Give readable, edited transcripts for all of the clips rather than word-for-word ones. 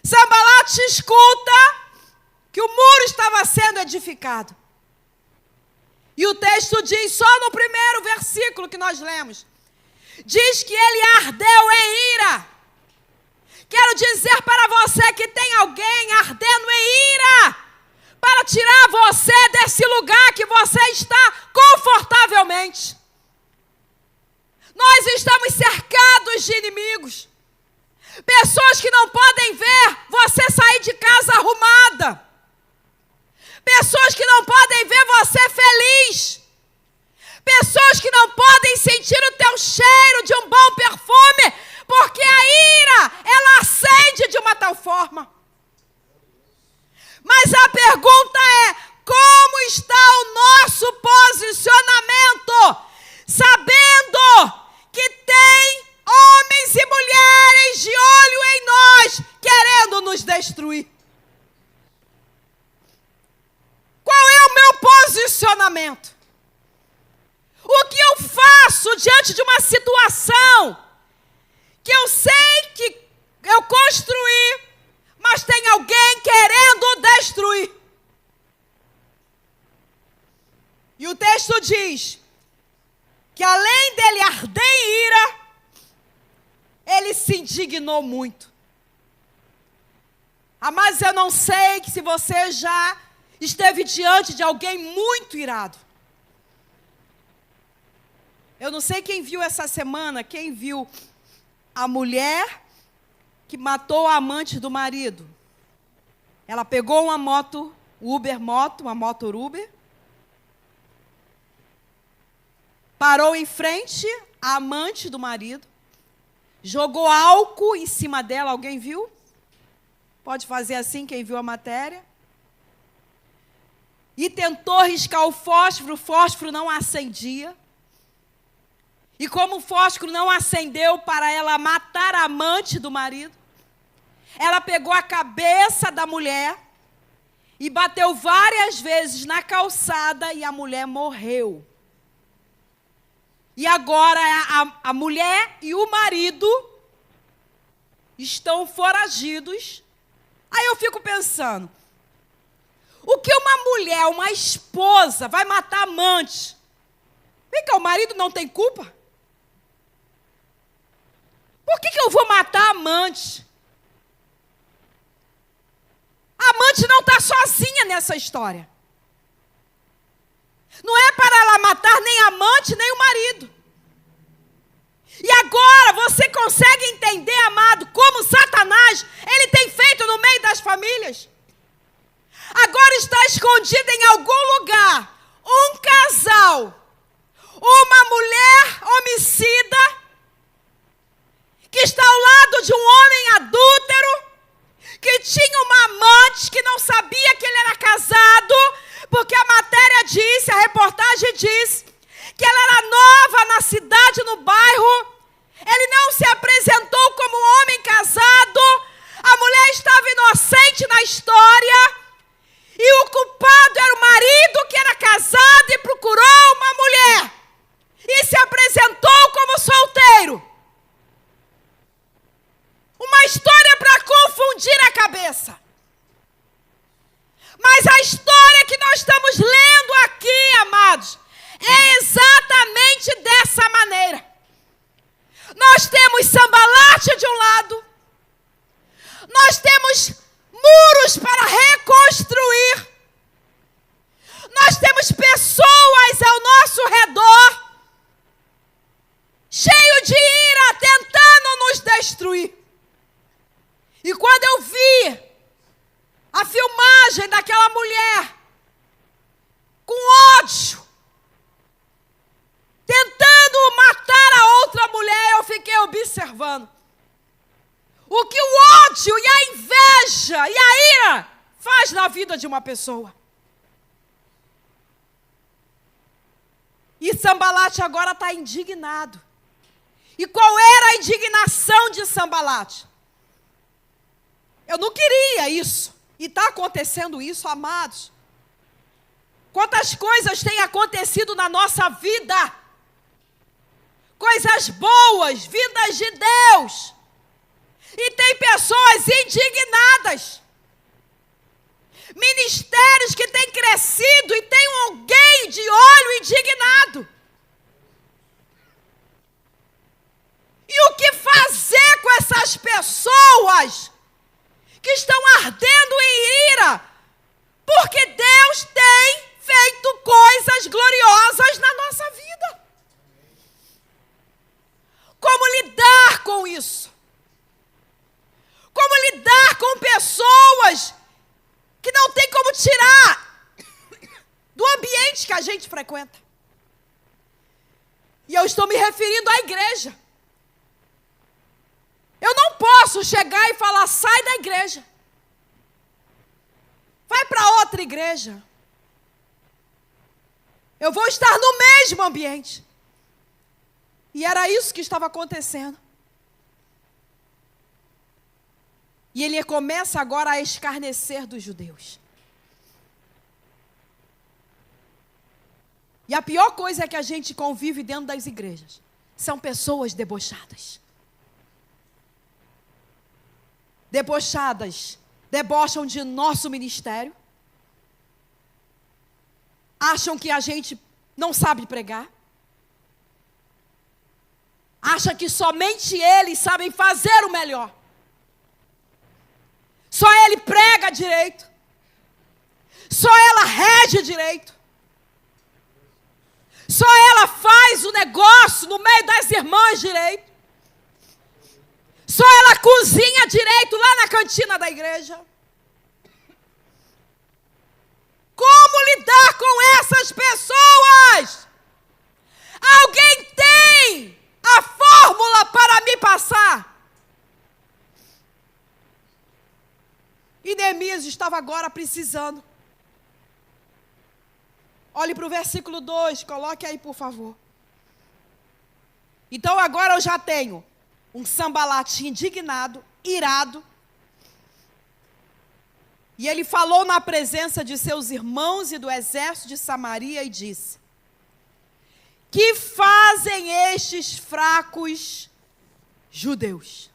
Sambalate escuta que o muro estava sendo edificado. E o texto diz, só no primeiro versículo que nós lemos, diz que ele ardeu em ira. Quero dizer para você que tem alguém ardendo em ira para tirar você desse lugar que você está confortavelmente. Nós estamos cercados de inimigos. Pessoas que não podem ver você sair de casa arrumada. Pessoas que não podem ver você feliz. Pessoas que não podem sentir o teu cheiro de um bom perfume, porque a ira, ela acende de uma tal forma. Mas a pergunta é, como está o nosso posicionamento? Sabendo que tem homens e mulheres de olho em nós, querendo nos destruir. Qual é o meu posicionamento? O que eu faço diante de uma situação que eu sei que eu construí, mas tem alguém querendo destruir? E o texto diz que além dele arder em ira, ele se indignou muito. Mas eu não sei se você já esteve diante de alguém muito irado. Eu não sei quem viu essa semana, quem viu a mulher que matou a amante do marido. Ela pegou uma moto, uma moto Uber, parou em frente à amante do marido, jogou álcool em cima dela, alguém viu? Pode fazer assim, quem viu a matéria. E tentou riscar o fósforo não acendia. E como o fósforo não acendeu para ela matar a amante do marido, ela pegou a cabeça da mulher e bateu várias vezes na calçada e a mulher morreu. E agora a mulher e o marido estão foragidos. Aí eu fico pensando, o que uma mulher, uma esposa, vai matar a amante? Vem cá, o marido não tem culpa? Por que eu vou matar a amante? A amante não está sozinha nessa história. Não é para ela matar nem a amante, nem o marido. E agora você consegue entender, amado, como Satanás, ele tem feito no meio das famílias? Agora está escondido em algum lugar um casal, uma mulher homicida, que está ao lado de um homem adúltero, que tinha uma amante que não sabia que ele era casado, porque a matéria disse, a reportagem diz, que ela era nova na cidade, no bairro, ele não se apresentou como um homem casado, a mulher estava inocente na história, e o culpado era o marido que era casado e procurou uma mulher, e se apresentou como solteiro. Uma história para confundir a cabeça. Mas a história que nós estamos lendo aqui, amados, é exatamente dessa maneira. Nós temos Sambalate de um lado, nós temos muros para reconstruir, nós temos pessoas ao nosso redor, cheio de ira, tentando nos destruir. E quando eu vi a filmagem daquela mulher com ódio, tentando matar a outra mulher, eu fiquei observando o que o ódio e a inveja e a ira faz na vida de uma pessoa. E Sambalate agora está indignado. E qual era a indignação de Sambalate? Eu não queria isso. E está acontecendo isso, amados. Quantas coisas têm acontecido na nossa vida. Coisas boas, vindas de Deus. E tem pessoas indignadas pessoas que estão ardendo em ira, porque Deus tem feito coisas gloriosas na nossa vida. Como lidar com isso? Como lidar com pessoas que não tem como tirar do ambiente que a gente frequenta? E eu estou me referindo à igreja. Eu não posso chegar e falar, sai da igreja. Vai para outra igreja. Eu vou estar no mesmo ambiente. E era isso que estava acontecendo. E ele começa agora a escarnecer dos judeus. E a pior coisa é que a gente convive dentro das igrejas. São pessoas debochadas. Debochadas. Debocham de nosso ministério. Acham que a gente não sabe pregar. Acham que somente eles sabem fazer o melhor. Só ele prega direito. Só ela rege direito. Só ela faz o negócio no meio das irmãs direito. Só ela cozinha direito lá na cantina da igreja. Como lidar com essas pessoas? Alguém tem a fórmula para me passar? E Neemias estava agora precisando. Olhe para o versículo 2, coloque aí, por favor. Então agora eu já tenho um Sambalate indignado, irado. E ele falou na presença de seus irmãos e do exército de Samaria e disse: que fazem estes fracos judeus?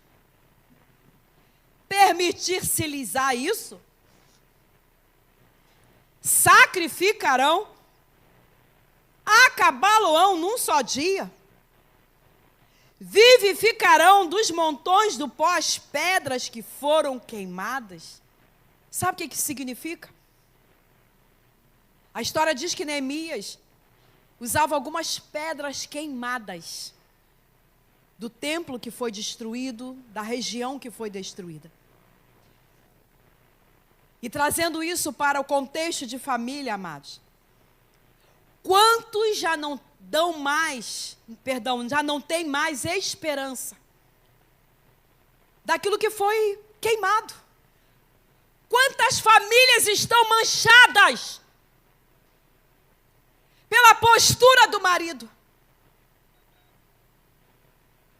Permitir-se-lhes a isso? Sacrificarão? Acabá-lo-ão num só dia? Vivificarão dos montões do pó as pedras que foram queimadas? Sabe o que isso significa? A história diz que Neemias usava algumas pedras queimadas do templo que foi destruído, da região que foi destruída. E trazendo isso para o contexto de família, amados. Quantos já não já não tem mais esperança daquilo que foi queimado? Quantas famílias estão manchadas pela postura do marido?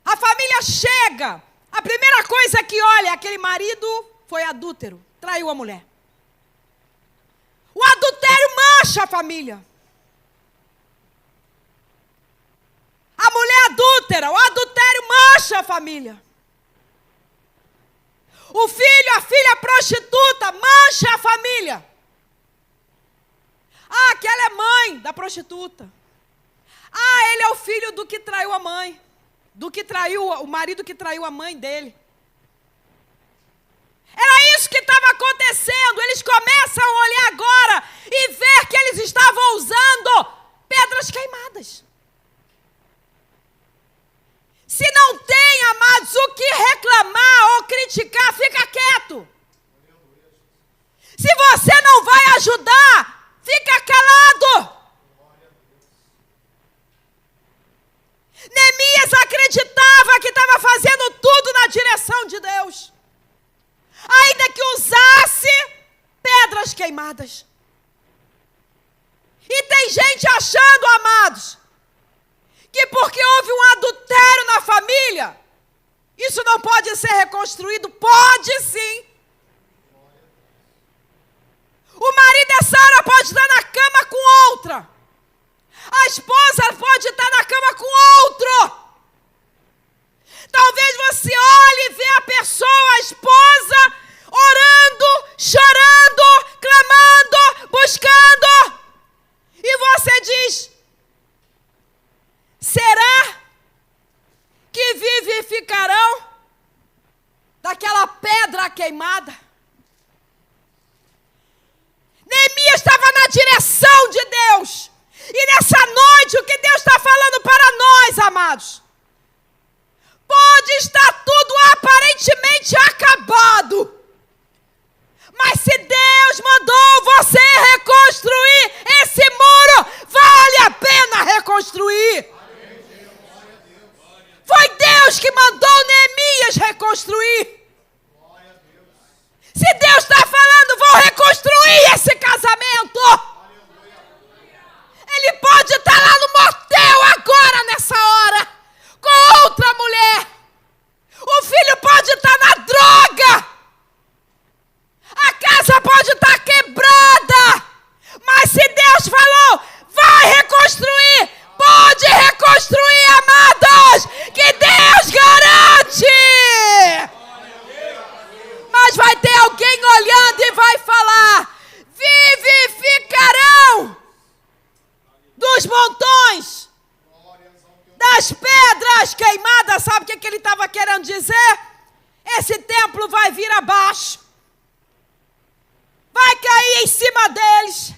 A família chega, a primeira coisa que olha, aquele marido foi adúltero, traiu a mulher. O adultério mancha a família. A mulher adúltera, o adultério mancha a família. O filho, a filha prostituta mancha a família. Ah, aquela é mãe da prostituta. Ah, ele é o filho do que traiu a mãe. Do que traiu, o marido que traiu a mãe dele. Era isso que estava acontecendo. Eles começam a olhar agora e ver que eles estavam usando pedras queimadas. Se não tem, amados, o que reclamar ou criticar, fica quieto. Se você não vai ajudar, fica calado. Neemias acreditava que estava fazendo tudo na direção de Deus, ainda que usasse pedras queimadas. E tem gente achando, amados, que porque houve um adultério na família, isso não pode ser reconstruído. Pode sim. O marido dessa hora pode estar na cama com outra. A esposa pode estar na cama com outro. Talvez você olhe e vê a pessoa, a esposa, orando, chorando, clamando, buscando. E você diz: será que vivificarão? pedra queimada. Neemias estava na direção de Deus. E nessa noite, o que Deus está falando para nós, amados? Pode estar tudo aparentemente acabado. Mas se Deus mandou você reconstruir esse muro, vale a pena reconstruir. Foi Deus que mandou Neemias reconstruir. Se Deus está falando, vou reconstruir esse casamento. Ele pode estar lá no motel agora, nessa hora, com outra mulher. O filho pode estar na droga. A casa pode estar quebrada. Mas se Deus falou, vai reconstruir. Pode reconstruir, amados, que Deus garante. Mas vai ter alguém olhando e vai falar: vivificarão dos montões, das pedras queimadas. Sabe o que ele estava querendo dizer? Esse templo vai vir abaixo, vai cair em cima deles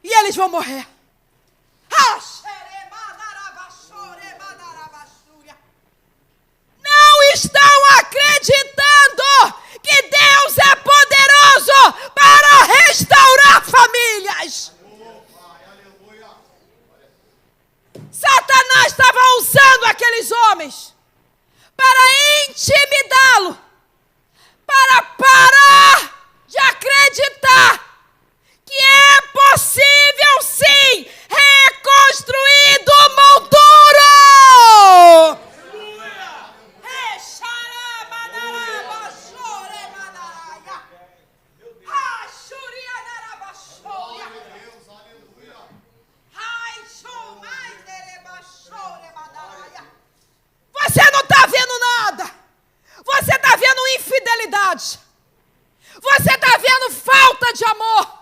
e eles vão morrer. Não estão acreditando que Deus é poderoso para restaurar famílias. Satanás estava usando aqueles homens para intimidá-lo, para parar de acreditar que é possível sim reconstruir do monturo. Você não está vendo nada. Você está vendo infidelidade. Você está vendo falta de amor.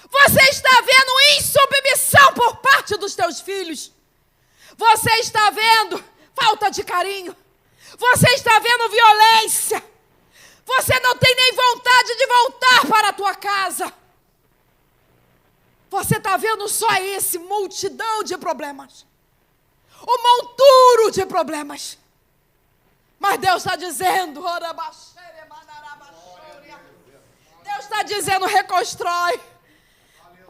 Você está vendo insubmissão por parte dos teus filhos. Você está vendo falta de carinho. Você está vendo violência. Você não tem nem vontade de voltar para a tua casa. Você está vendo só esse multidão de problemas. Um monturo de problemas. Mas Deus está dizendo, Deus está dizendo, reconstrói.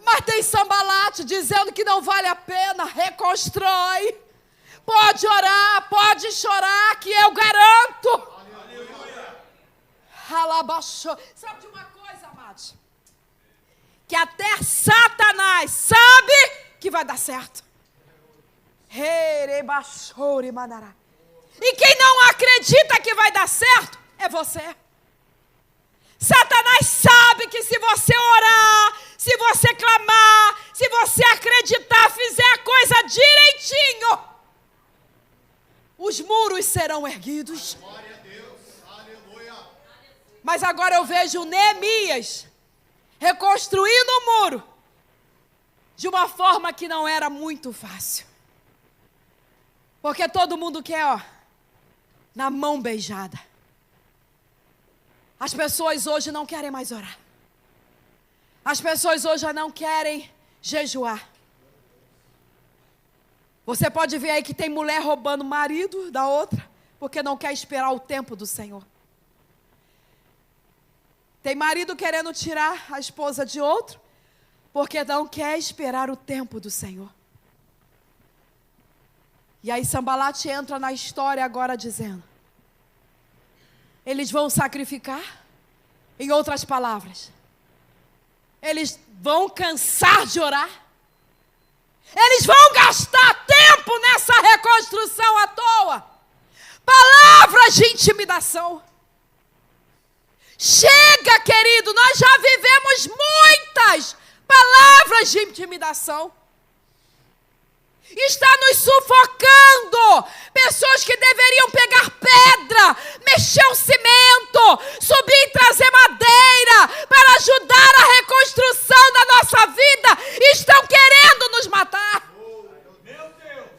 Mas tem Sambalate dizendo que não vale a pena, reconstrói. Pode orar, pode chorar, que eu garanto. Sabe de uma coisa, amados? Que até Satanás sabe que vai dar certo. E quem não acredita que vai dar certo é você. Satanás sabe que se você orar, se você clamar, se você acreditar, fizer a coisa direitinho, os muros serão erguidos. Glória a Deus. Aleluia. Mas agora eu vejo Neemias reconstruindo o muro de uma forma que não era muito fácil. Porque todo mundo quer, na mão beijada. As pessoas hoje não querem mais orar. As pessoas hoje já não querem jejuar. Você pode ver aí que tem mulher roubando o marido da outra, porque não quer esperar o tempo do Senhor. Tem marido querendo tirar a esposa de outro, porque não quer esperar o tempo do Senhor. E aí Sambalate entra na história agora dizendo, eles vão sacrificar, em outras palavras, eles vão cansar de orar, eles vão gastar tempo nessa reconstrução à toa, palavras de intimidação. Chega, querido, nós já vivemos muitas palavras de intimidação. Está nos sufocando. Pessoas que deveriam pegar pedra, mexer o cimento, subir e trazer madeira para ajudar a reconstrução da nossa vida, estão querendo nos matar. Meu Deus.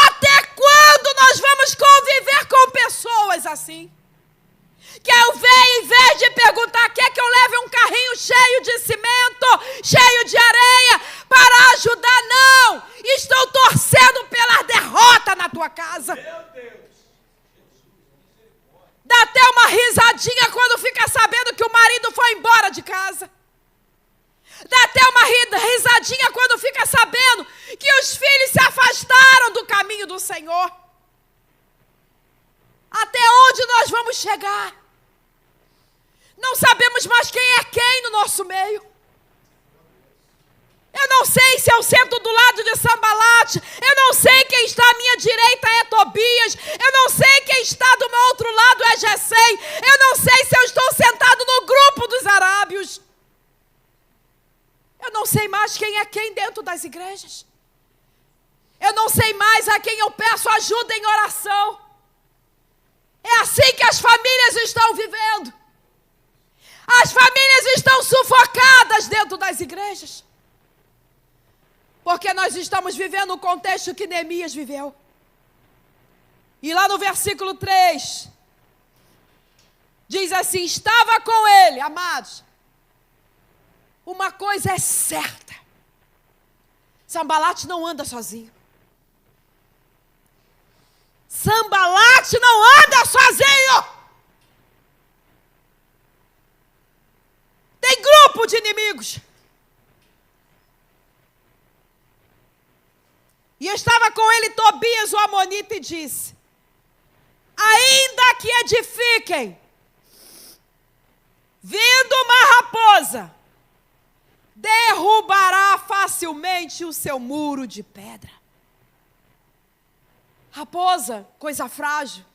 Até quando nós vamos conviver com pessoas assim? Que eu venho, em vez de perguntar, quer que eu leve um carrinho cheio de cimento, cheio de areia, para ajudar? Não! Estou torcendo pela derrota na tua casa. Meu Deus. Dá até uma risadinha quando fica sabendo que o marido foi embora de casa. Dá até uma risadinha quando fica sabendo que os filhos se afastaram do caminho do Senhor. Até onde nós vamos chegar? Não sabemos mais quem é quem no nosso meio. Eu não sei se eu sento do lado de Sambalate. Eu não sei quem está à minha direita é Tobias. Eu não sei quem está do meu outro lado é Gessém. Eu não sei se eu estou sentado no grupo dos arábios. Eu não sei mais quem é quem dentro das igrejas. Eu não sei mais a quem eu peço ajuda em oração. É assim que as famílias estão vivendo. As famílias estão sufocadas dentro das igrejas. Porque nós estamos vivendo o contexto que Neemias viveu. E lá no versículo 3, diz assim: estava com ele, amados. Uma coisa é certa. Sambalate não anda sozinho. Sambalate não anda sozinho. Tem grupo de inimigos. E estava com ele Tobias, o amonita, e disse: ainda que edifiquem, vindo uma raposa, derrubará facilmente o seu muro de pedra. Raposa, coisa frágil.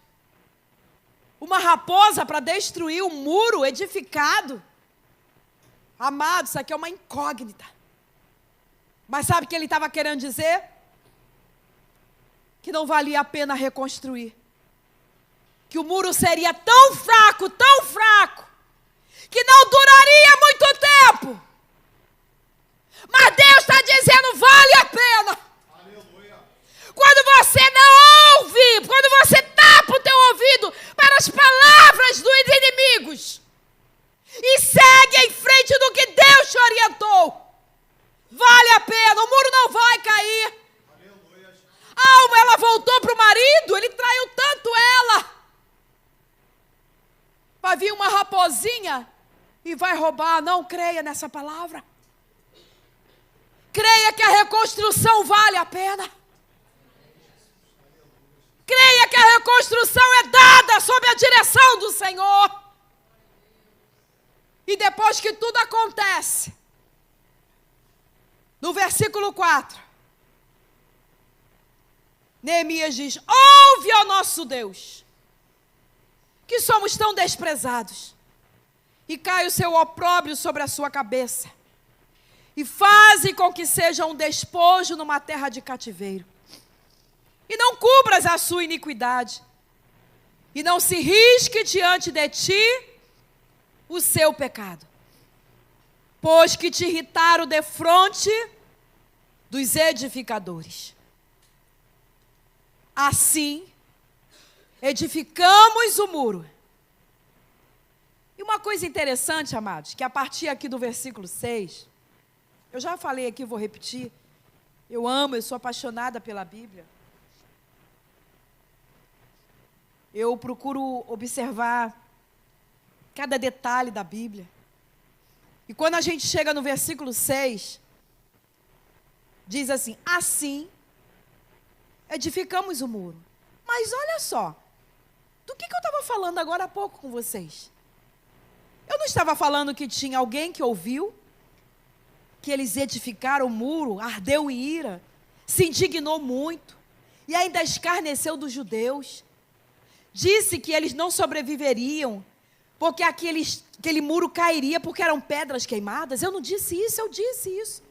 Uma raposa para destruir um muro edificado. Amado, isso aqui é uma incógnita. Mas sabe o que ele estava querendo dizer? Que não valia a pena reconstruir. Que o muro seria tão fraco, que não duraria muito tempo. Mas Deus está dizendo, vale a pena. Aleluia. Quando você não ouve, quando você tapa o teu ouvido para as palavras dos inimigos e segue em frente do que Deus te orientou, vale a pena, o muro não vai cair. Aleluia. A alma, ela voltou para o marido, ele traiu tanto ela. Vai vir uma raposinha e vai roubar. Não creia nessa palavra. Creia que a reconstrução vale a pena. Creia que a reconstrução é dada sob a direção do Senhor. E depois que tudo acontece, no versículo 4, Neemias diz: ouve, ó nosso Deus, que somos tão desprezados, e cai o seu opróbrio sobre a sua cabeça, e faze com que seja um despojo numa terra de cativeiro. E não cubras a sua iniquidade, e não se risque diante de ti o seu pecado, pois que te irritaram defronte dos edificadores. Assim, edificamos o muro. E uma coisa interessante, amados, que a partir aqui do versículo 6, eu já falei aqui, vou repetir, eu sou apaixonada pela Bíblia. Eu procuro observar cada detalhe da Bíblia. E quando a gente chega no versículo 6, diz assim: assim, edificamos o muro. Mas olha só, do que eu estava falando agora há pouco com vocês? Eu não estava falando que tinha alguém que ouviu, que eles edificaram o muro, ardeu em ira, se indignou muito, e ainda escarneceu dos judeus. Disse que eles não sobreviveriam, porque aquele muro cairia, porque eram pedras queimadas. Eu não disse isso, eu disse isso.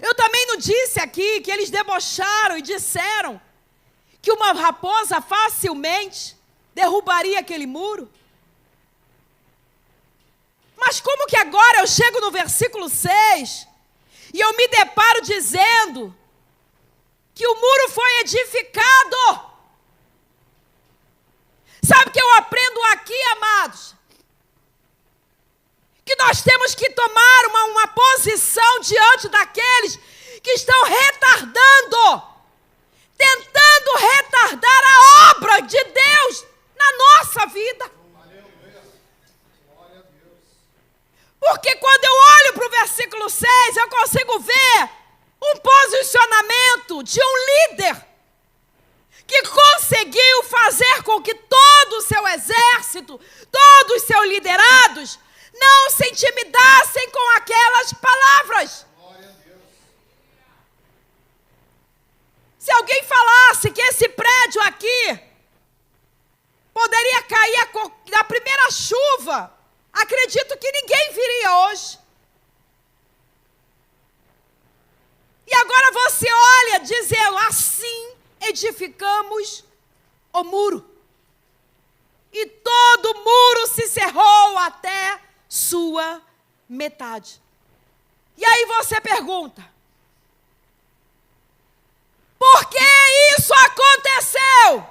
Eu também não disse aqui que eles debocharam e disseram que uma raposa facilmente derrubaria aquele muro. Mas como que agora eu chego no versículo 6 e eu me deparo dizendo que o muro foi edificado? Sabe o que eu aprendo oposição diante daqueles que estão tentando retardar a obra de Deus na nossa vida. Porque quando eu olho para o versículo 6, eu consigo ver um posicionamento de um líder que conseguiu fazer com que todo o seu exército, todos os seus liderados, não se intimidassem com aquelas palavras. Se alguém falasse que esse prédio aqui poderia cair na primeira chuva, acredito que ninguém viria hoje. E agora você olha dizendo, assim edificamos o muro. E todo muro se cerrou até sua metade. E aí você pergunta, por que isso aconteceu?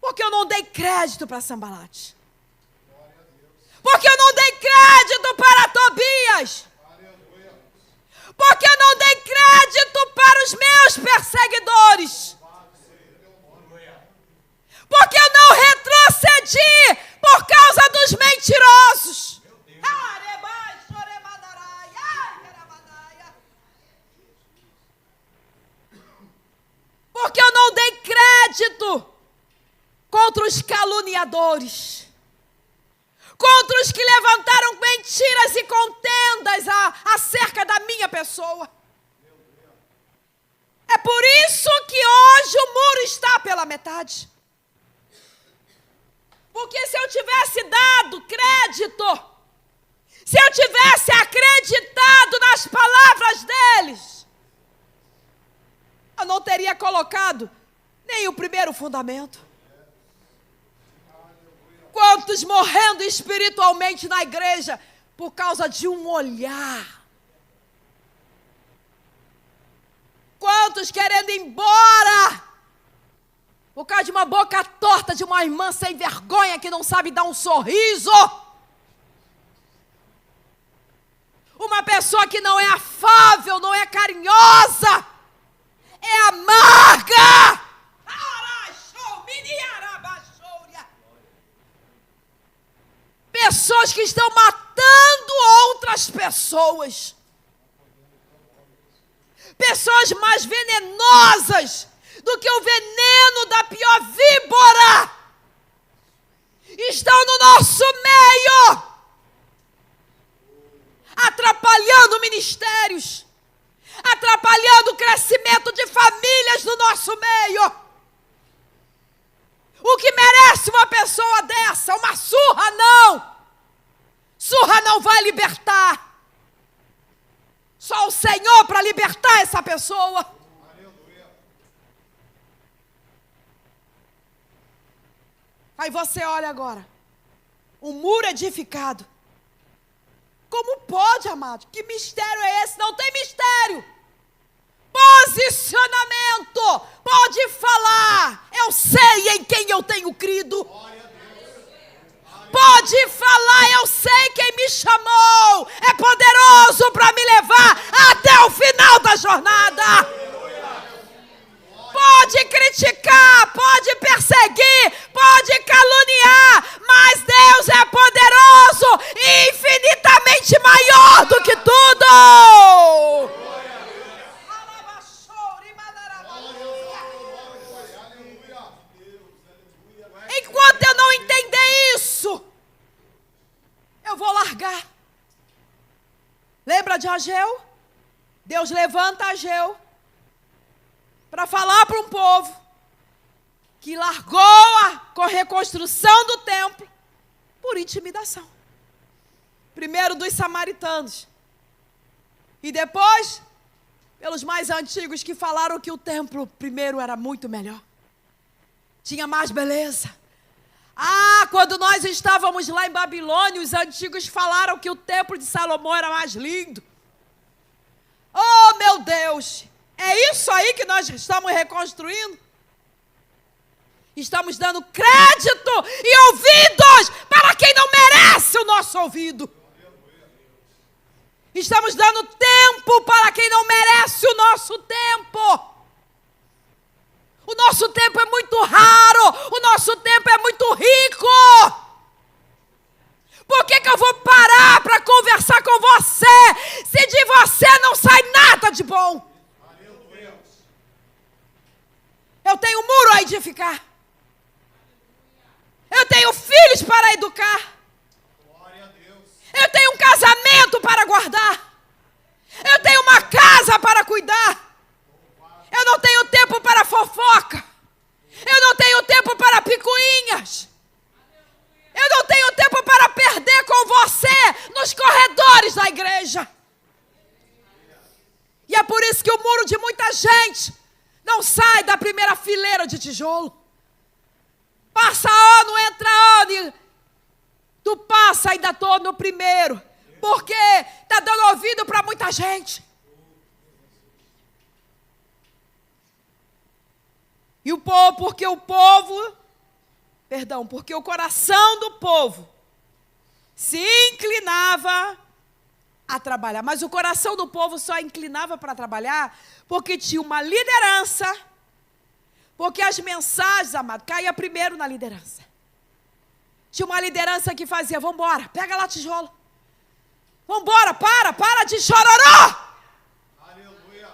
Porque eu não dei crédito para Sambalate. Porque eu não dei crédito para Tobias. Porque eu não dei crédito para os meus perseguidores. Porque eu não retrocedi por causa dos mentirosos. Porque eu não dei crédito contra os caluniadores, contra os que levantaram mentiras e contendas acerca da minha pessoa. É por isso que hoje o muro está pela metade. Porque se eu tivesse dado crédito, se eu tivesse acreditado nas palavras deles, eu não teria colocado nem o primeiro fundamento. Quantos morrendo espiritualmente na igreja por causa de um olhar? Quantos querendo ir embora por causa de uma boca torta de uma irmã sem vergonha que não sabe dar um sorriso? Uma pessoa que não é afável, não é carinhosa, é amarga. Pessoas que estão matando outras pessoas. Pessoas mais venenosas do que o veneno da pior víbora estão no nosso meio, atrapalhando ministérios, atrapalhando o crescimento de famílias no nosso meio. O que merece uma pessoa dessa? Uma surra não. Surra não vai libertar. Só o Senhor para libertar essa pessoa. Aleluia. Aí você olha agora. Um muro edificado. Como pode, amado? Que mistério é esse? Não tem mistério. Posicionamento. Pode falar. Eu sei em quem eu tenho crido. Pode falar, eu sei quem me chamou. É poderoso para me levar até o final da jornada. Pode criticar, pode perseguir, pode caluniar, mas Deus é poderoso e infinitamente maior do que tudo. Enquanto eu não entender isso, eu vou largar. Lembra de Ageu? Deus levanta Ageu para falar para um povo que largou a reconstrução do templo por intimidação. Primeiro dos samaritanos. E depois, pelos mais antigos que falaram que o templo primeiro era muito melhor. Tinha mais beleza. Quando nós estávamos lá em Babilônia, os antigos falaram que o templo de Salomão era mais lindo. Oh, meu Deus! É isso aí que nós estamos reconstruindo? Estamos dando crédito e ouvidos para quem não merece o nosso ouvido. Estamos dando tempo para quem não merece o nosso tempo. O nosso tempo é muito raro. O nosso tempo é muito rico. Por que eu vou parar para conversar com você se de você não sai nada de bom? Aleluia. Eu tenho um muro a edificar. Eu tenho filhos para educar. Glória a Deus. Eu tenho um casamento para guardar. Eu tenho uma casa para cuidar. Eu não tenho tempo para fofoca. Eu não tenho tempo para picuinhas. Eu não tenho tempo para perder com você nos corredores da igreja. E é por isso que o muro de muita gente não sai da primeira fileira de tijolo. Passa ano, entra ano, e tu passa, ainda estou no primeiro. Porque está dando ouvido para muita gente. E o povo, porque o coração do povo se inclinava a trabalhar. Mas o coração do povo só inclinava para trabalhar porque tinha uma liderança. Porque as mensagens, amado, caíam primeiro na liderança. Tinha uma liderança que fazia, vamos embora, pega lá tijolo. Vamos embora, para de chororó. Aleluia.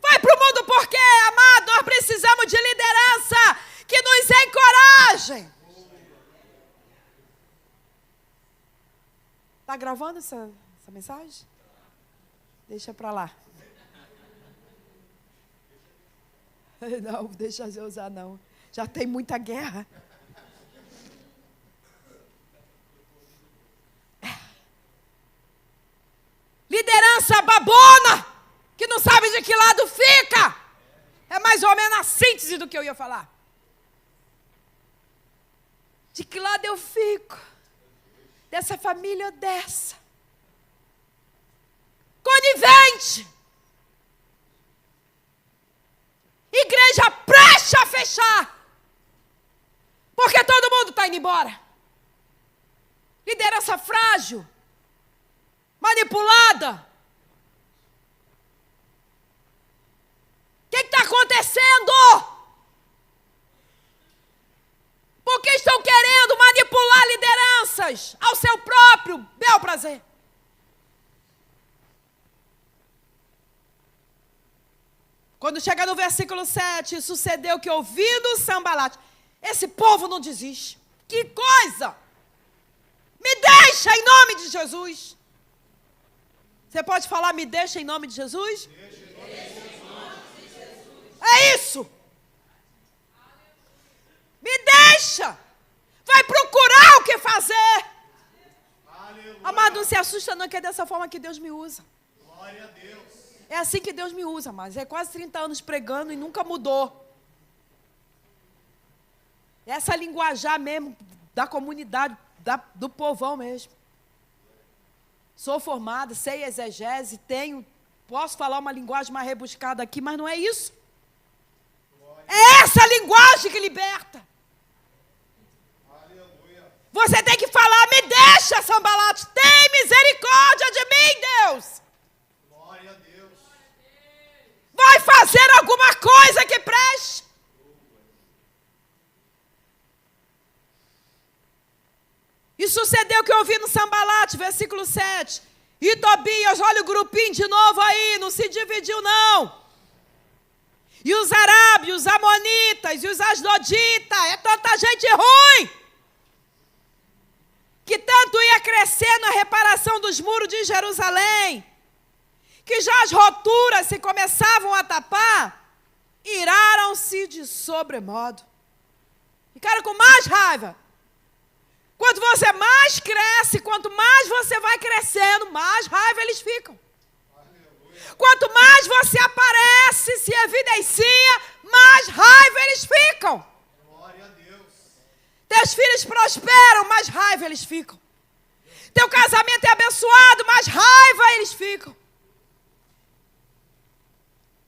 Vai para o mundo porque, amado, nós precisamos de liderança que nos encorajem. Está gravando essa mensagem? Deixa para lá. Não, deixa eu usar não. Já tem muita guerra. Liderança babona, que não sabe de que lado fica. É mais ou menos a síntese do que eu ia falar. De que lado eu fico? Dessa família ou dessa? Conivente. Igreja prestes a fechar. Porque todo mundo está indo embora. Liderança frágil. Manipulada. O que está acontecendo? Porque estão querendo manipular lideranças ao seu próprio bel prazer. Quando chega no versículo 7, sucedeu que ouvindo Sambalate, esse povo não desiste. Que coisa! Me deixa em nome de Jesus. Você pode falar, me deixa em nome de Jesus? É isso. Me deixa. Vai procurar o que fazer. Aleluia. Amado, não se assusta não, que é dessa forma que Deus me usa. Glória a Deus. É assim que Deus me usa, mas é quase 30 anos pregando e nunca mudou. Essa linguajar mesmo da comunidade, do povão mesmo. Sou formada, sei exegese, posso falar uma linguagem mais rebuscada aqui, mas não é isso. É essa linguagem que liberta. Aleluia. Você tem que falar, me deixa, Sambalate, tem misericórdia de mim, Deus. Glória a Deus. Vai fazer alguma coisa que preste. E sucedeu que eu ouvi no Sambalate, versículo 7. E Tobias, olha o grupinho de novo aí, não se dividiu não. E os arábios, os amonitas e os asdoditas, é tanta gente ruim. Que tanto ia crescendo a reparação dos muros de Jerusalém, que já as roturas se começavam a tapar, iraram-se de sobremodo. Ficaram com mais raiva. Quanto você mais cresce, quanto mais você vai crescendo, mais raiva eles ficam. Aleluia. Quanto mais você aparece, se evidencia, mais raiva eles ficam. Glória a Deus. Teus filhos prosperam, mais raiva eles ficam. Teu casamento é abençoado, mais raiva eles ficam.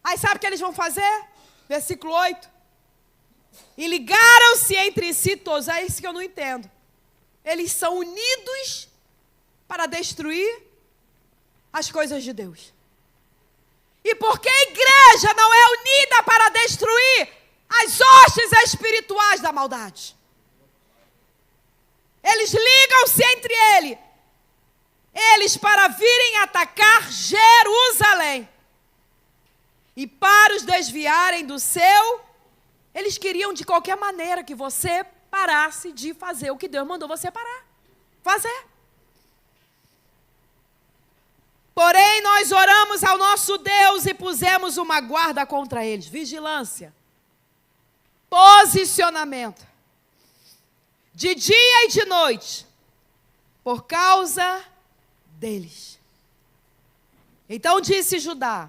Aí sabe o que eles vão fazer? Versículo 8. E ligaram-se entre si todos. É isso que eu não entendo. Eles são unidos para destruir as coisas de Deus. E porque a igreja não é unida para destruir as hostes espirituais da maldade. Eles ligam-se entre eles para virem atacar Jerusalém. E para os desviarem do seu, eles queriam de qualquer maneira que você parasse de fazer o que Deus mandou você parar. Fazer. Porém, nós oramos ao nosso Deus e pusemos uma guarda contra eles. Vigilância. Posicionamento. De dia e de noite. Por causa deles. Então disse Judá: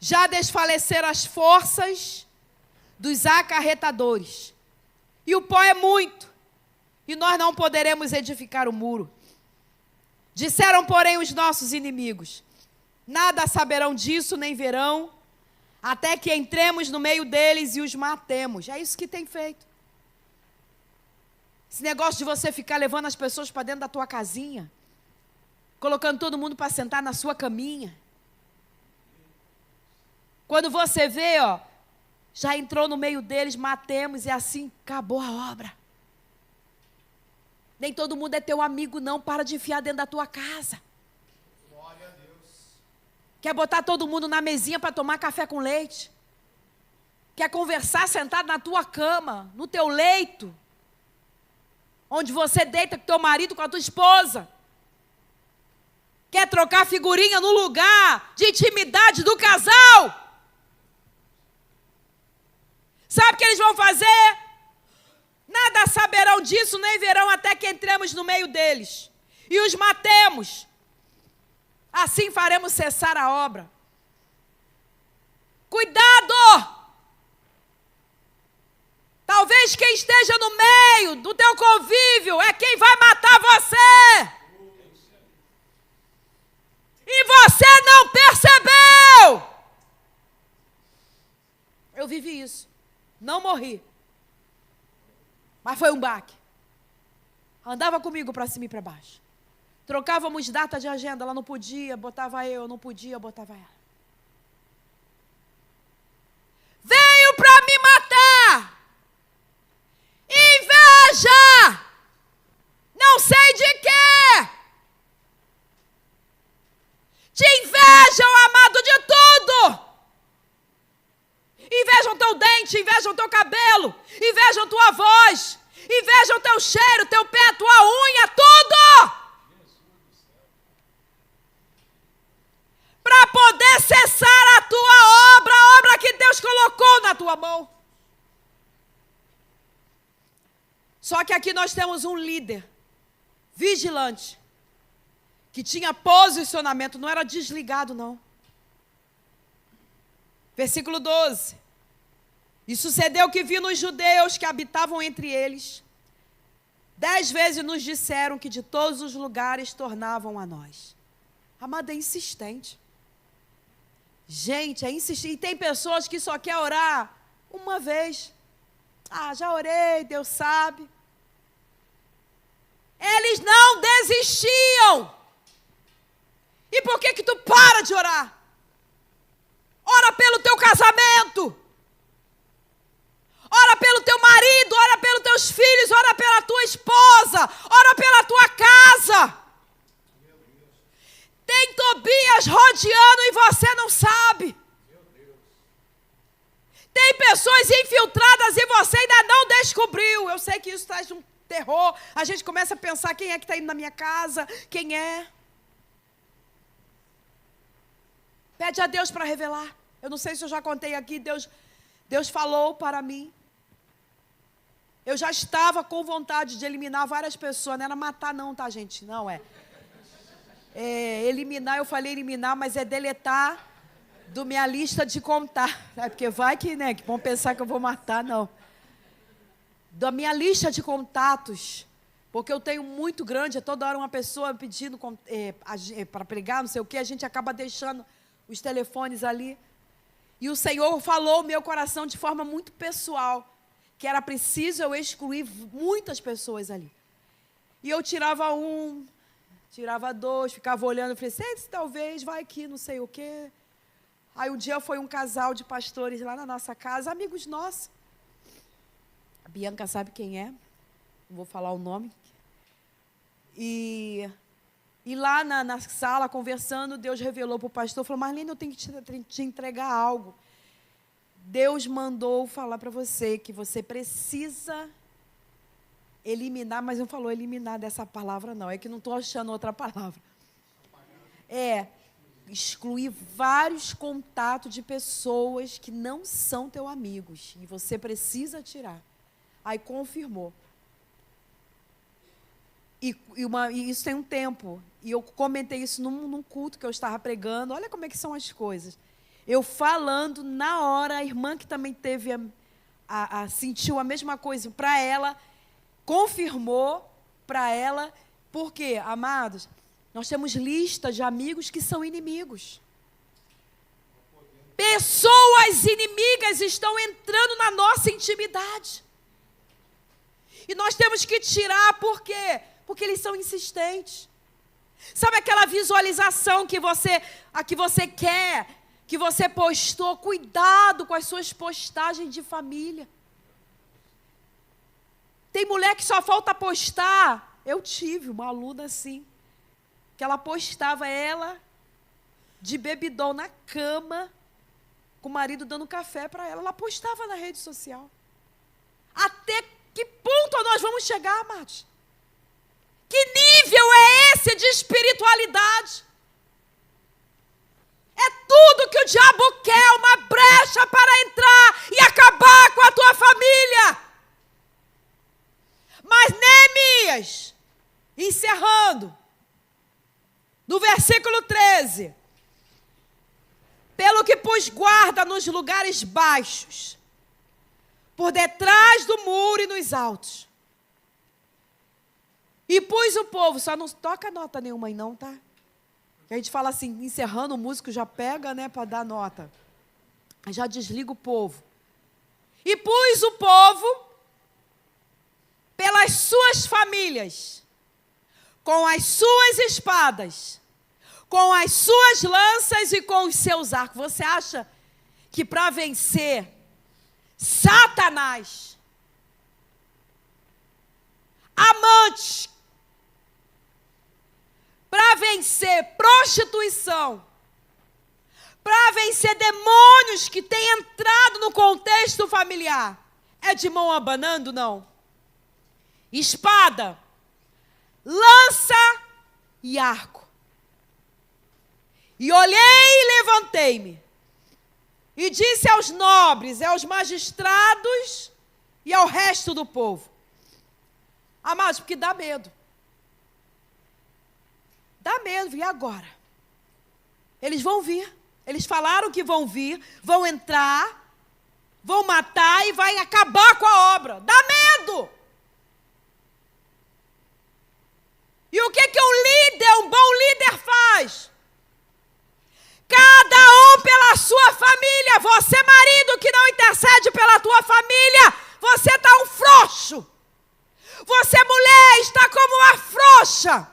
já desfaleceram as forças dos acarretadores. E o pó é muito. E nós não poderemos edificar o muro. Disseram, porém, os nossos inimigos: nada saberão disso, nem verão, até que entremos no meio deles e os matemos. É isso que tem feito. Esse negócio de você ficar levando as pessoas para dentro da tua casinha, colocando todo mundo para sentar na sua caminha. Quando você vê, já entrou no meio deles, matemos, e assim acabou a obra. Nem todo mundo é teu amigo, não. Para de enfiar dentro da tua casa. Glória a Deus. Quer botar todo mundo na mesinha para tomar café com leite? Quer conversar sentado na tua cama, no teu leito, onde você deita com teu marido, com a tua esposa? Quer trocar figurinha no lugar de intimidade do casal? Sabe o que eles vão fazer? Nada saberão disso, nem verão, até que entremos no meio deles e os matemos. Assim faremos cessar a obra. Cuidado! Talvez quem esteja no meio do teu convívio é quem vai matar você. E você não percebeu. Eu vivi isso. Não morri. Mas foi um baque. Andava comigo para cima e para baixo. Trocávamos data de agenda, ela não podia, botava eu não podia, botava ela. Veio para me matar. Inveja. Não sei de quê. Te invejam, amado, de tudo. Invejam teu dente, invejam teu cabelo, invejam tua voz, invejam teu cheiro, teu pé, tua unha, tudo! Para poder cessar a tua obra, a obra que Deus colocou na tua mão. Só que aqui nós temos um líder vigilante, que tinha posicionamento, não era desligado não. Versículo 12. E sucedeu que vindo os judeus que habitavam entre eles, 10 vezes nos disseram que de todos os lugares tornavam a nós. Amada, é insistente. Gente, é insistente. E tem pessoas que só querem orar uma vez. Ah, já orei, Deus sabe. Eles não desistiam. E por que tu para de orar? Ora pelo teu casamento. Ora pelo teu marido, ora pelos teus filhos, ora pela tua esposa, ora pela tua casa. Tem Tobias rodeando e você não sabe. Tem pessoas infiltradas e você ainda não descobriu. Eu sei que isso traz um terror. A gente começa a pensar quem é que está indo na minha casa, quem é. Pede a Deus para revelar. Eu não sei se eu já contei aqui, Deus falou para mim. Eu já estava com vontade de eliminar várias pessoas. Não era matar não, tá, gente? Não, eliminar, eu falei eliminar, mas é deletar do minha lista de contar. Porque vai que, né, que vão pensar que eu vou matar, não. Da minha lista de contatos. Porque eu tenho muito grande, é toda hora uma pessoa pedindo para pregar, não sei o quê, a gente acaba deixando os telefones ali. E o Senhor falou no meu coração de forma muito pessoal, que era preciso eu excluir muitas pessoas ali. E eu tirava um, tirava 2, ficava olhando, eu falei, sente-se talvez, vai aqui, não sei o quê. Aí um dia foi um casal de pastores lá na nossa casa, amigos nossos. A Bianca sabe quem é, não vou falar o nome. E lá na sala, conversando, Deus revelou para o pastor, falou, Marlene, eu tenho que te entregar algo. Deus mandou falar para você que você precisa eliminar, mas não falou eliminar dessa palavra não, é que não estou achando outra palavra. Excluir vários contatos de pessoas que não são teus amigos, e você precisa tirar. Aí confirmou. E isso tem um tempo, e eu comentei isso num culto que eu estava pregando, olha como é que são as coisas. Eu falando, na hora, a irmã que também teve, sentiu a mesma coisa para ela, confirmou para ela, porque, amados, nós temos listas de amigos que são inimigos. Pessoas inimigas estão entrando na nossa intimidade. E nós temos que tirar, por quê? Porque eles são insistentes. Sabe aquela visualização que você quer, que você postou? Cuidado com as suas postagens de família. Tem mulher que só falta postar. Eu tive uma aluna assim, que ela postava ela de bebidol na cama, com o marido dando café para ela. Ela postava na rede social. Até que ponto nós vamos chegar, amados? Que nível é esse de espiritualidade? É tudo que o diabo quer, uma brecha para entrar e acabar com a tua família. Mas Neemias, encerrando, no versículo 13, pelo que pus guarda nos lugares baixos, por detrás do muro e nos altos, e pus o povo, só não toca nota nenhuma aí não, tá? Que a gente fala assim, encerrando, o músico já pega, né, para dar nota. Já desliga o povo. E pus o povo pelas suas famílias, com as suas espadas, com as suas lanças e com os seus arcos. Você acha que para vencer Satanás, amantes, para vencer prostituição, para vencer demônios que têm entrado no contexto familiar, é de mão abanando? Não. Espada, lança e arco. E olhei e levantei-me, e disse aos nobres, aos magistrados e ao resto do povo. Amados, porque dá medo. Dá medo, e agora? Eles vão vir. Eles falaram que vão vir, vão entrar, vão matar e vai acabar com a obra. Dá medo! E o que um líder, um bom líder faz? Cada um pela sua família. Você, marido, que não intercede pela tua família, você está um frouxo. Você, mulher, está como uma frouxa.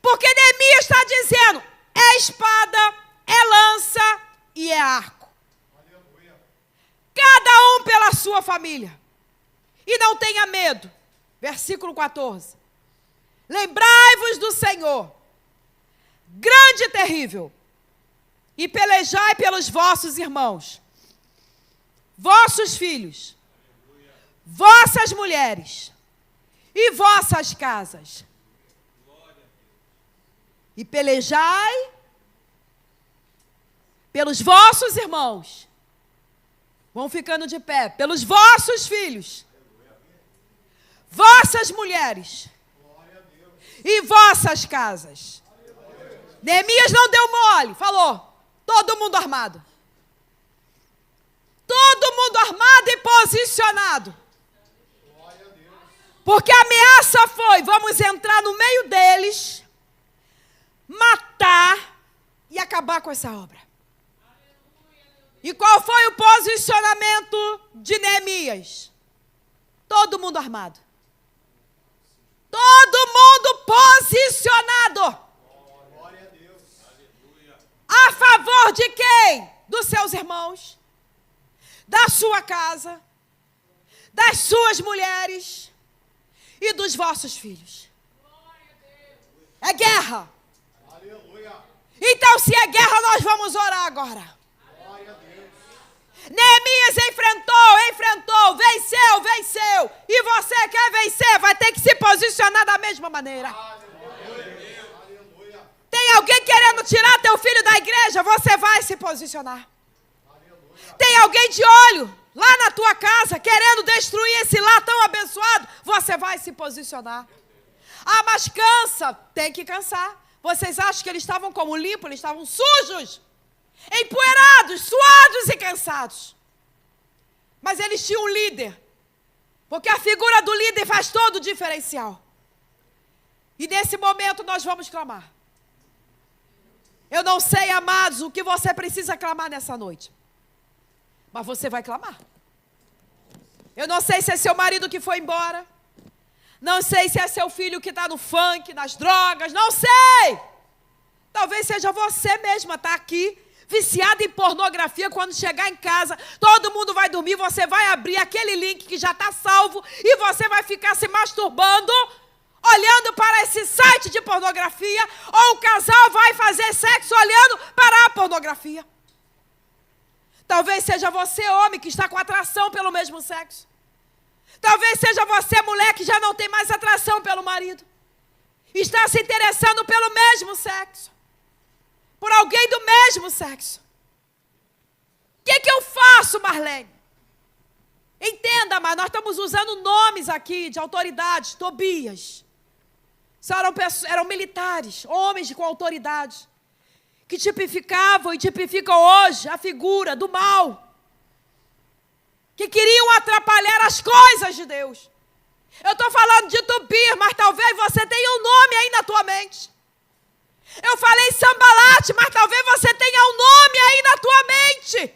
Porque Neemias está dizendo, é espada, é lança e é arco. Aleluia. Cada um pela sua família. E não tenha medo. Versículo 14. Lembrai-vos do Senhor, grande e terrível, e pelejai pelos vossos irmãos, vossos filhos, vossas mulheres e vossas casas. E pelejai pelos vossos irmãos. Vão ficando de pé. Pelos vossos filhos, vossas mulheres e vossas casas. Neemias não deu mole, falou, todo mundo armado. Todo mundo armado e posicionado. Porque a ameaça foi, vamos entrar no meio deles, matar e acabar com essa obra. E qual foi o posicionamento de Neemias? Todo mundo armado. Todo mundo posicionado. Glória a Deus. A favor de quem? Dos seus irmãos, da sua casa, das suas mulheres e dos vossos filhos. É guerra. Aleluia. Então, se é guerra, nós vamos orar agora. Glória a Deus. Neemias enfrentou, venceu. E você quer vencer, vai ter que se posicionar da mesma maneira. Aleluia. Tem alguém querendo tirar teu filho da igreja, você vai se posicionar. Tem alguém de olho lá na tua casa, querendo destruir esse lar tão abençoado, você vai se posicionar. Ah, mas cansa. Tem que cansar. Vocês acham que eles estavam como limpos? Eles estavam sujos, empoeirados, suados e cansados. Mas eles tinham um líder, porque a figura do líder faz todo o diferencial. E nesse momento nós vamos clamar. Eu não sei, amados, o que você precisa clamar nessa noite, mas você vai clamar. Eu não sei se é seu marido que foi embora. Não sei se é seu filho que está no funk, nas drogas. Não sei. Talvez seja você mesma, está aqui, viciada em pornografia. Quando chegar em casa, todo mundo vai dormir. Você vai abrir aquele link que já está salvo e você vai ficar se masturbando, olhando para esse site de pornografia. Ou o casal vai fazer sexo olhando para a pornografia. Talvez seja você, homem, que está com atração pelo mesmo sexo. Talvez seja você, mulher, que já não tem mais atração pelo marido. Está se interessando pelo mesmo sexo. Por alguém do mesmo sexo. O que eu faço, Marlene? Entenda, mas nós estamos usando nomes aqui de autoridades. Tobias. Eram militares, homens com autoridade, que tipificavam e tipificam hoje a figura do mal, que queriam atrapalhar as coisas de Deus. Eu estou falando de Tobias, mas talvez você tenha um nome aí na tua mente. Eu falei Sambalate, mas talvez você tenha um nome aí na tua mente.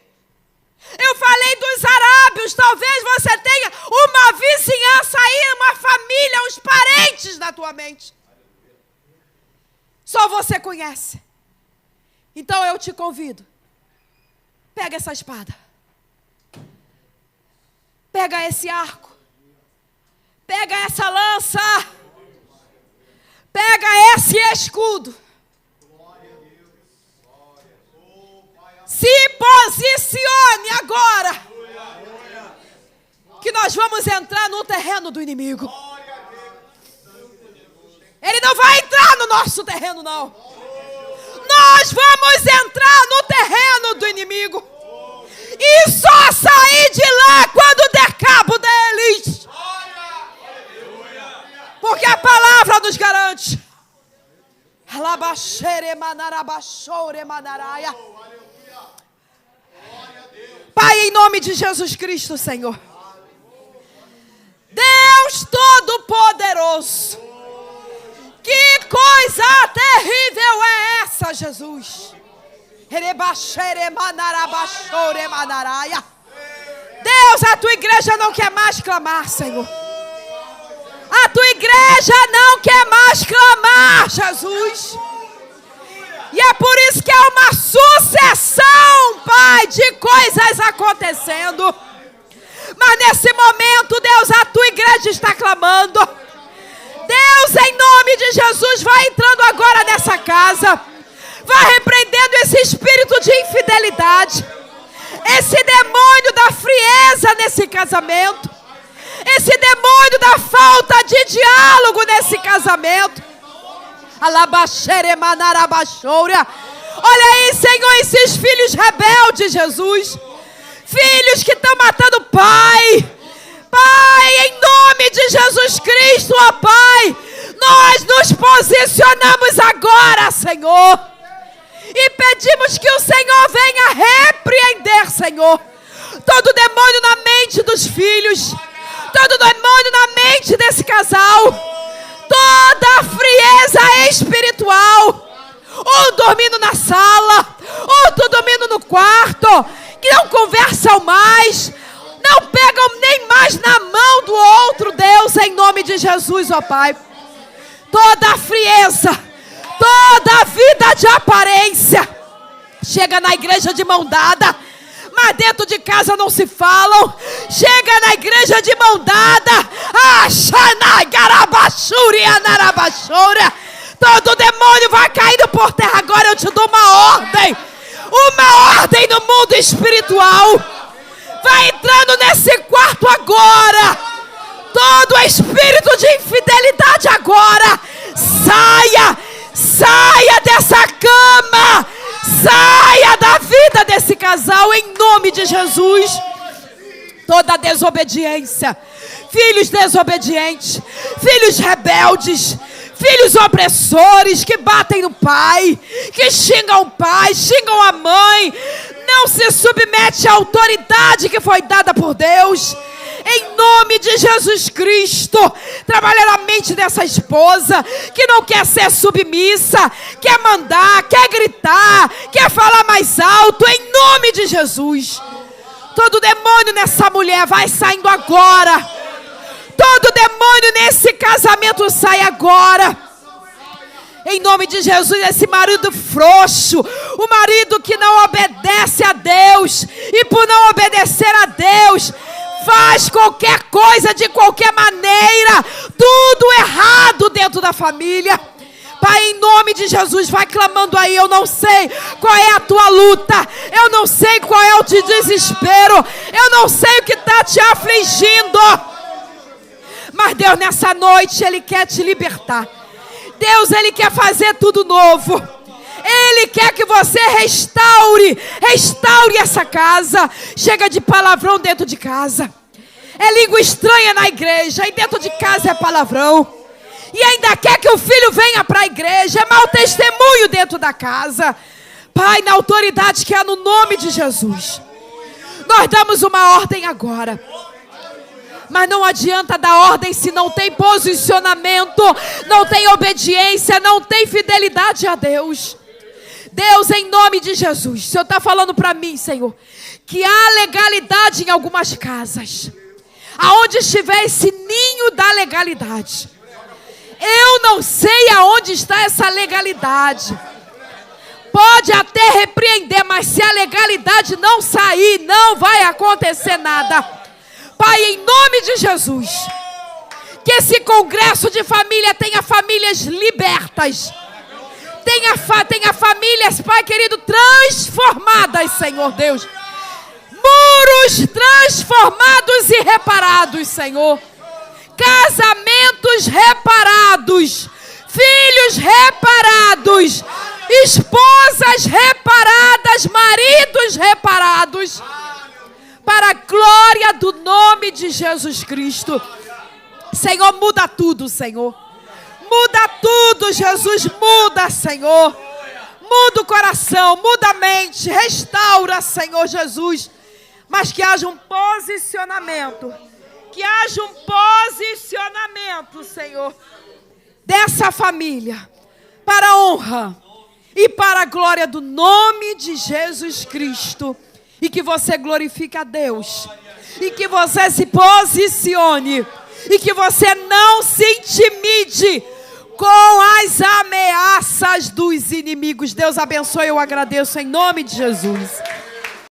Eu falei dos arábios, talvez você tenha uma vizinhança aí, uma família, uns parentes na tua mente. Só você conhece. Então eu te convido, pega essa espada, pega esse arco, pega essa lança, pega esse escudo, se posicione agora, que nós vamos entrar no terreno do inimigo. Ele não vai entrar no nosso terreno, não. Nós vamos entrar no terreno do inimigo e só sair de lá quando der cabo deles. Porque a palavra nos garante. Pai, em nome de Jesus Cristo, Senhor. Deus Todo-Poderoso. Que coisa terrível é essa, Jesus? Deus, a tua igreja não quer mais clamar, Senhor. A tua igreja não quer mais clamar, Jesus. E é por isso que há uma sucessão, Pai, de coisas acontecendo. Mas nesse momento, Deus, a tua igreja está clamando. Deus, em nome de Jesus, vai entrando agora nessa casa. Vai repreendendo esse espírito de infidelidade. Esse demônio da frieza nesse casamento. Esse demônio da falta de diálogo nesse casamento. Olha aí, Senhor, esses filhos rebeldes, Jesus. Filhos que estão matando pai. Pai, em nome de Jesus Cristo, ó Pai, nós nos posicionamos agora, Senhor, e pedimos que o Senhor venha repreender, Senhor, todo demônio na mente dos filhos, todo demônio na mente desse casal, toda a frieza espiritual, ou dormindo na sala, ou dormindo no quarto, que não conversam mais, não pegam nem mais na mão do outro, Deus, em nome de Jesus, ó Pai. toda a frieza, toda a vida de aparência. Chega na igreja de mão dada, mas dentro de casa não se falam. Chega na igreja de mão dada. Todo demônio vai caindo por terra. Agora eu te dou uma ordem no mundo espiritual. Vai entrando nesse quarto agora. Todo espírito de infidelidade agora, saia dessa cama. Saia da vida desse casal em nome de Jesus. Toda desobediência, filhos desobedientes, filhos rebeldes, filhos opressores que batem no pai, que xingam o pai, xingam a mãe, não se submete à autoridade que foi dada por Deus. Em nome de Jesus Cristo, trabalha na mente dessa esposa que não quer ser submissa, quer mandar, quer gritar, quer falar mais alto. Em nome de Jesus, todo demônio nessa mulher vai saindo agora. Todo demônio nesse casamento sai agora. Em nome de Jesus, esse marido frouxo, o marido que não obedece a Deus, e por não obedecer a Deus, faz qualquer coisa de qualquer maneira, tudo errado dentro da família. Pai, em nome de Jesus, vai clamando aí. Eu não sei qual é a tua luta, eu não sei qual é o teu desespero, eu não sei o que está te afligindo, mas Deus nessa noite, Ele quer te libertar. Deus, Ele quer fazer tudo novo. Ele quer que você restaure essa casa. Chega de palavrão dentro de casa. É língua estranha na igreja, e dentro de casa é palavrão. E ainda quer que o filho venha para a igreja, é mau testemunho dentro da casa. Pai, na autoridade que há no nome de Jesus, nós damos uma ordem agora. Mas não adianta dar ordem se não tem posicionamento, não tem obediência, não tem fidelidade a Deus. Deus, em nome de Jesus, o Senhor está falando para mim, Senhor, que há legalidade em algumas casas. Aonde estiver esse ninho da legalidade, eu não sei aonde está essa legalidade. Pode até repreender, mas se a legalidade não sair, não vai acontecer nada. Pai, em nome de Jesus, que esse congresso de família tenha famílias libertas. Tenha famílias, Pai querido, transformadas, Senhor Deus. Muros transformados e reparados, Senhor. Casamentos reparados. Filhos reparados. Esposas reparadas. Maridos reparados. Para a glória do nome de Jesus Cristo. Senhor, muda tudo, Senhor. Muda tudo, Jesus, muda, Senhor. Muda o coração, muda a mente, restaura, Senhor Jesus. Mas que haja um posicionamento. Que haja um posicionamento, Senhor, dessa família, para a honra e para a glória do nome de Jesus Cristo. E que você glorifique a Deus. E que você se posicione. E que você não se intimide com as ameaças dos inimigos. Deus abençoe, eu agradeço em nome de Jesus.